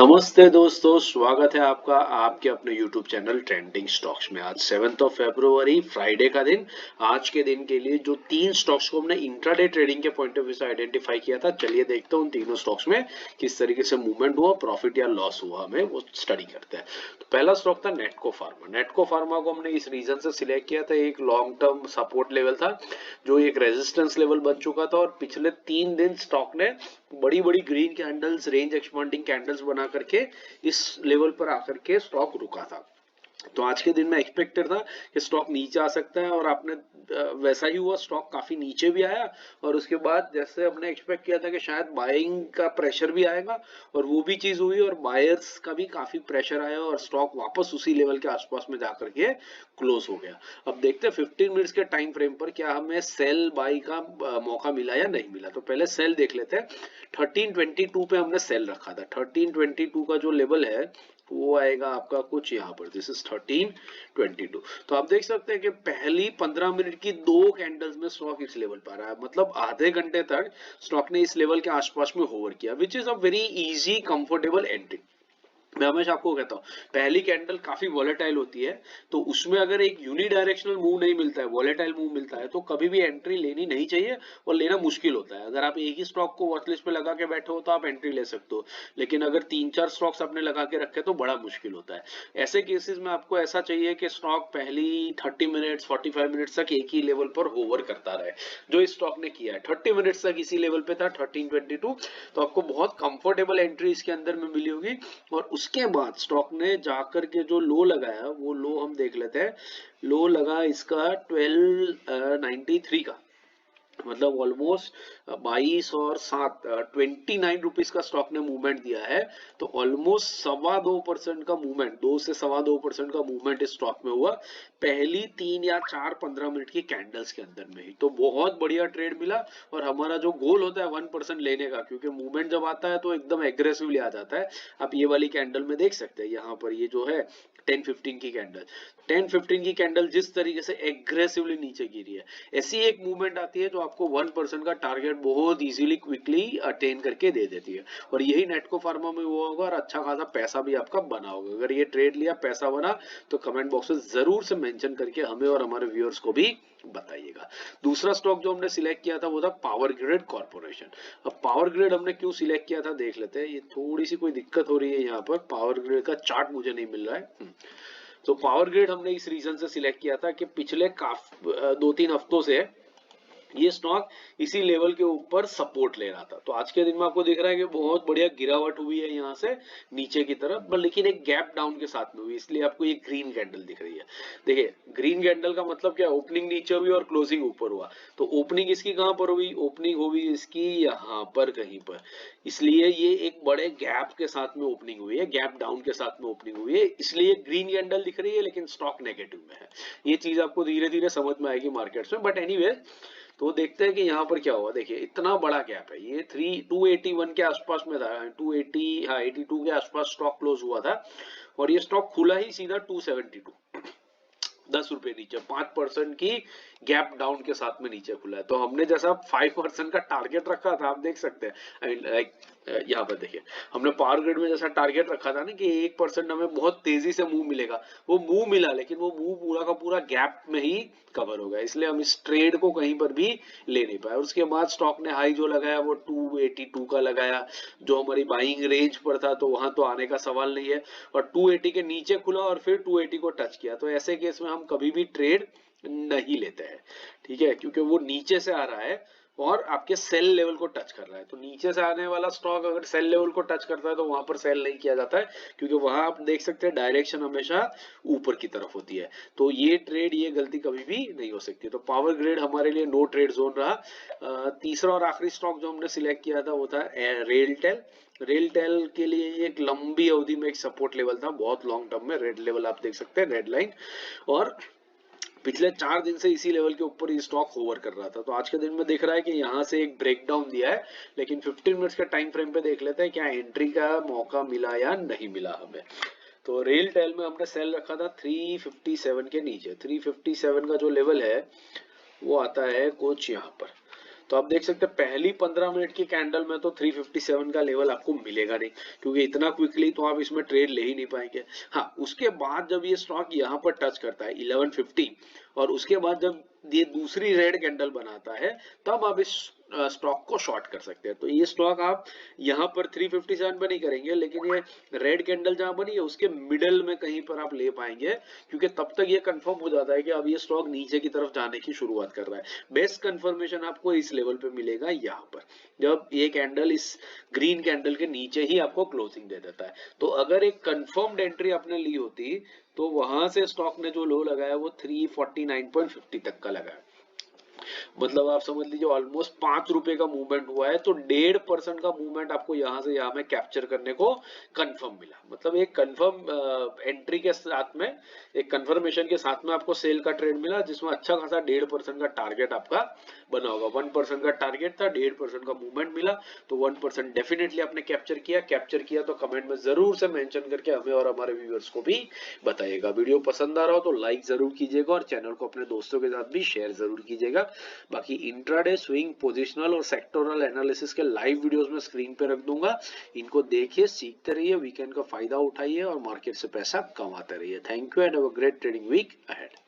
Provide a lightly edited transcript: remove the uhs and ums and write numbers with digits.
नमस्ते दोस्तों, स्वागत है आपका आपके अपने YouTube चैनल ट्रेंडिंग स्टॉक्स में। आज 7 फरवरी फ्राइडे का दिन। आज के दिन के लिए जो 3 स्टॉक्स को हमने इंट्राडे ट्रेडिंग के पॉइंट ऑफ व्यू से आइडेंटिफाई किया था, चलिए देखते हैं उन तीनों स्टॉक्स में किस तरीके से मूवमेंट हुआ, प्रॉफिट या लॉस हुआ, हमें वो स्टडी करते हैं। तो पहला स्टॉक था नेटको फार्मा। नेटको फार्मा को हमने इस रीजन से सिलेक्ट किया था, एक लॉन्ग टर्म सपोर्ट लेवल था जो एक रेजिस्टेंस लेवल बन चुका था और पिछले 3 दिन स्टॉक ने बड़ी बड़ी green candles, range expanding candles बना करके इस लेवल पर आकर के स्टॉक रुका था। तो आज के दिन में एक्सपेक्टेड था कि स्टॉक नीचे आ सकता है और आपने वैसा ही हुआ, स्टॉक काफी नीचे भी आया और उसके बाद जैसे हमने एक्सपेक्ट किया था कि शायद बाइंग का प्रेशर भी आएगा और वो भी चीज हुई और बायर्स का भी काफी प्रेशर आया और स्टॉक वापस उसी लेवल के आसपास में जाकर के क्लोज हो गया। अब देखते हैं 15 मिनट्स के टाइम फ्रेम पर क्या हमें सेल बाई का मौका मिला या नहीं मिला। तो पहले सेल देख लेते हैं। 1322 पे हमने सेल रखा था। 1322 का जो लेवल है वो आएगा आपका कुछ यहाँ पर, दिस इज 1322। तो आप देख सकते हैं कि पहली 15 मिनट की 2 कैंडल्स में स्टॉक इस लेवल पर आया, मतलब आधे घंटे तक स्टॉक ने इस लेवल के आसपास में होवर किया, which is a very easy comfortable entry. मैं हमेशा आपको कहता हूँ पहली कैंडल काफी वॉलेटाइल होती है, तो उसमें अगर एक यूनिडायरेक्शनल मूव नहीं मिलता है, वॉलेटाइल मूव मिलता है, तो कभी भी एंट्री लेनी नहीं चाहिए और लेना मुश्किल होता है। अगर आप एक ही स्टॉक को वॉच लिस्ट पे लगा के बैठे हो तो आप एंट्री ले सकते हो, लेकिन अगर 3-4 स्टॉक्स आपने लगा के रखे तो बड़ा मुश्किल होता है। ऐसे केसेस में आपको ऐसा चाहिए कि स्टॉक पहली 30 मिनट्स 45 मिनट्स तक एक ही लेवल पर होवर करता रहे, जो इस स्टॉक ने किया है। 30 मिनट्स तक इसी लेवल पे था 1322, तो आपको बहुत कंफर्टेबल एंट्री इसके अंदर में मिली होगी। और उसके बाद स्टॉक ने जाकर के जो लो लगाया, वो लो हम देख लेते हैं। लो लगा इसका 1293 का, मतलब ऑलमोस्ट 22 और 7 29 रुपीज का स्टॉक ने मूवमेंट दिया है। तो ऑलमोस्ट 2.25% का मूवमेंट, 2 से 2.25% का मूवमेंट इस स्टॉक में हुआ पहली 3 या 4 15 मिनट की कैंडल्स के अंदर में ही। तो बहुत बढ़िया ट्रेड मिला और हमारा जो गोल होता है 1% लेने का, क्योंकि मूवमेंट जब आता है तो एकदम एग्रेसिवली आ जाता है। आप ये वाली कैंडल में देख सकते हैं, यहाँ पर ये जो है 10-15 की कैंडल, 10-15 की कैंडल जिस तरीके से एग्रेसिवली नीचे गिरी है, ऐसी एक मूवमेंट आती है जो आपको 1% का टारगेट बहुत इजीली क्विकली अटेन करके दे देती है। और यही नेटको फार्मा में हुआ होगा और अच्छा खासा पैसा भी आपका बना होगा। अगर ये ट्रेड लिया, पैसा बना, तो कमेंट बॉक्स में जरूर से मेंशन करके हमें और हमारे व्यूअर्स को भी बताइएगा। दूसरा स्टॉक जो हमने सिलेक्ट किया था वो था पावर ग्रिड कॉर्पोरेशन। अब पावर ग्रिड हमने क्यों सिलेक्ट किया था देख लेते हैं। ये थोड़ी सी कोई दिक्कत हो रही है, यहाँ पर पावर ग्रिड का चार्ट मुझे नहीं मिल रहा है। तो पावर ग्रिड हमने इस रीजन से सिलेक्ट किया था कि पिछले 2-3 हफ्तों से ये स्टॉक इसी लेवल के ऊपर सपोर्ट ले रहा था। तो आज के दिन में आपको दिख रहा है कि बहुत बढ़िया गिरावट हुई है यहाँ से नीचे की तरफ, पर लेकिन एक गैप डाउन के साथ में हुई, इसलिए आपको ये ग्रीन कैंडल दिख रही है। देखिए ग्रीन कैंडल का मतलब क्या, ओपनिंग नीचे हुई और क्लोजिंग ऊपर हुआ। तो ओपनिंग इसकी कहाँ पर हुई, ओपनिंग हुई इसकी यहाँ पर कहीं पर, इसलिए ये एक बड़े गैप के साथ में ओपनिंग हुई है, गैप डाउन के साथ में ओपनिंग हुई है, इसलिए ग्रीन कैंडल दिख रही है, लेकिन स्टॉक नेगेटिव में है। ये चीज आपको धीरे धीरे समझ में आएगी मार्केट्स में, बट एनीवे तो देखते हैं कि यहाँ पर क्या हुआ। देखिए इतना बड़ा गैप है, ये 281 के आसपास में था, 280, हाँ 82 के आसपास स्टॉक क्लोज हुआ था और ये स्टॉक खुला ही सीधा 272, 10 रुपए नीचे, 5% की गैप डाउन के साथ में नीचे खुला है। तो हमने जैसा 5% का टारगेट रखा था, आप देख सकते हैं, आई मीन लाइक यहाँ पर देखिए हमने पावर ग्रिड में जैसा टारगेट रखा था ना कि 1% हमें बहुत तेजी से मूव मिलेगा, वो मूव मिला, लेकिन वो मूव पूरा का पूरा गैप में ही कवर हो गया, इसलिए हम इस ट्रेड को कहीं पर भी ले नहीं पाए। उसके बाद स्टॉक ने हाई जो लगाया वो 282 का लगाया, जो हमारी बाइंग रेंज पर था, तो वहां तो आने का सवाल नहीं है, और 280 के नीचे खुला और फिर 280 को टच किया। तो ऐसे केस में हम कभी भी ट्रेड नहीं लेते हैं, ठीक है, क्योंकि वो नीचे से आ रहा है और आपके सेल लेवल को टच कर रहा है। तो नीचे से आने वाला स्टॉक अगर सेल लेवल को टच करता है तो वहां पर सेल नहीं किया जाता है, क्योंकि वहां आप देख सकते हैं डायरेक्शन हमेशा ऊपर की तरफ होती है। तो ये ट्रेड, ये गलती कभी भी नहीं हो सकती। तो पावर ग्रिड हमारे लिए नो ट्रेड जोन रहा। तीसरा और आखिरी स्टॉक जो हमने सिलेक्ट किया था वो था रेलटेल। रेलटेल के लिए एक लंबी अवधि में एक सपोर्ट लेवल था, बहुत लॉन्ग टर्म में, रेड लेवल आप देख सकते हैं, रेड लाइन, और पिछले 4 दिन से इसी लेवल के ऊपर ये स्टॉक होवर कर रहा था। तो आज के दिन में दिख रहा है कि यहाँ से एक ब्रेकडाउन दिया है, लेकिन 15 मिनट्स के टाइम फ्रेम पे देख लेते हैं क्या एंट्री का मौका मिला या नहीं मिला हमें। तो रेल टेल में हमने सेल रखा था 357 के नीचे। 357 का जो लेवल है वो आता है कुछ यहाँ पर, तो आप देख सकते हैं पहली 15 मिनट की कैंडल में तो 357 का लेवल आपको मिलेगा नहीं, क्योंकि इतना क्विकली तो आप इसमें ट्रेड ले ही नहीं पाएंगे। हाँ, उसके बाद जब ये स्टॉक यहाँ पर टच करता है 1150 और उसके बाद जब ये दूसरी रेड कैंडल बनाता है, तब आप इस स्टॉक को शॉर्ट कर सकते हैं। तो ये स्टॉक आप यहाँ पर 357 पर नहीं करेंगे, लेकिन ये रेड कैंडल जहां बनी है उसके मिडल में कहीं पर आप ले पाएंगे, क्योंकि तब तक ये कंफर्म हो जाता है कि अब ये स्टॉक नीचे की तरफ जाने की शुरुआत कर रहा है। बेस्ट कंफर्मेशन आपको इस लेवल पे मिलेगा यहाँ पर, जब ये कैंडल इस ग्रीन कैंडल के नीचे ही आपको क्लोजिंग दे देता है। तो अगर एक कंफर्म्ड एंट्री आपने ली होती तो वहां से स्टॉक ने जो लो लगाया वो 349.50 तक का लगाया। मतलब आप समझ लीजिए ऑलमोस्ट 5 रुपए का मूवमेंट हुआ है, तो 1.5% का मूवमेंट आपको यहां से यहां में कैप्चर करने को कंफर्म मिला। मतलब एक कंफर्म एंट्री के साथ में, एक कंफर्मेशन के साथ में आपको सेल का ट्रेड मिला, जिसमें अच्छा खासा 1.5% का टारगेट आपका बना होगा। 1% का टारगेट था, 1.5% का मूवमेंट मिला, तो 1% डेफिनेटली आपने कैप्चर किया तो कमेंट में जरूर से मेंशन करके हमें और हमारे व्यूअर्स को भी बताइएगा। वीडियो पसंद आ रहा हो तो लाइक जरूर कीजिएगा और चैनल को अपने दोस्तों के साथ भी शेयर जरूर कीजिएगा। बाकी इंट्राडे, स्विंग, पोजिशनल और सेक्टोरल एनालिसिस के लाइव वीडियोस में स्क्रीन पे रख दूंगा। इनको देखिए, सीखते रहिए, वीकेंड का फायदा उठाइए और मार्केट से पैसा कमाते रहिए। Thank you and have a great trading week ahead.